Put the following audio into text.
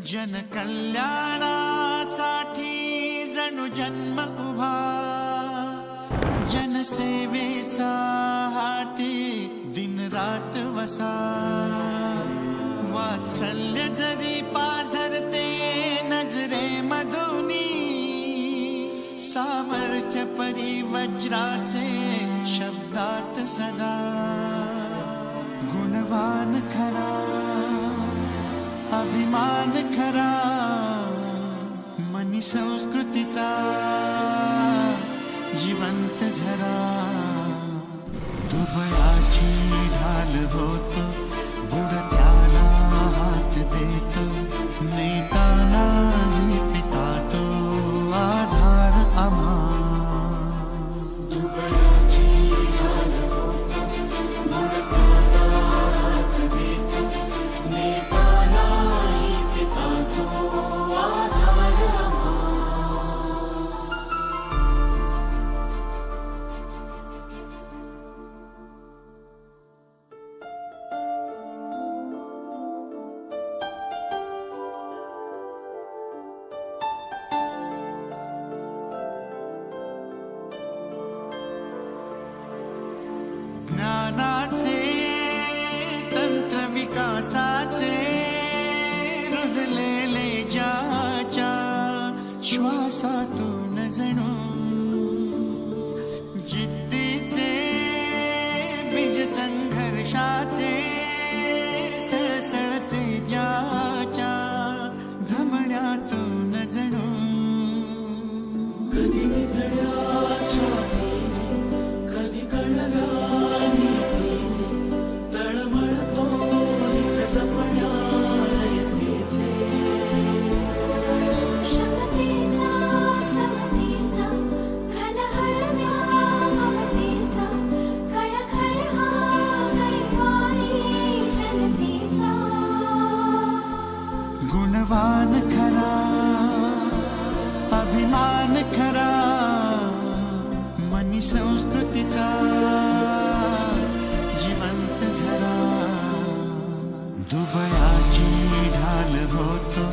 जनकल्याणासाठी जणू जन्म उभा, जनसेवेचा हाती दिन रात वसा. वात्सल्य जरी पाझरते नजरे मधुनी, सामर्थ्य परिवज्राचे शब्दात सदा. गुणवान खरा, अभिमान खरा, मनी संस्कृतीचा जिवंत झरा. दुबळाची ढाल होतो, बुडत्याला हात देतो, नेता नाही पिता तो आधार आम्हा. दुबळाची ढाल होतो, बुडत्याला हात देतो, नेता नाही पिता तो आधार आम्हा. ज्ञानाचे तंत्र विकासाचे रुजलेले ज्याच्या श्वासातून जणू, जिद्दीचे बीज संघर्षाचे सळसळते ज्याच्या धमन्यातून जणू. कधी निधड्याच्या कधी कळव्या गुणवान खरा, अभिमान खरा, मनी संस्कृतीचा जिवंत झरा. दुबळाची ढाल होतो,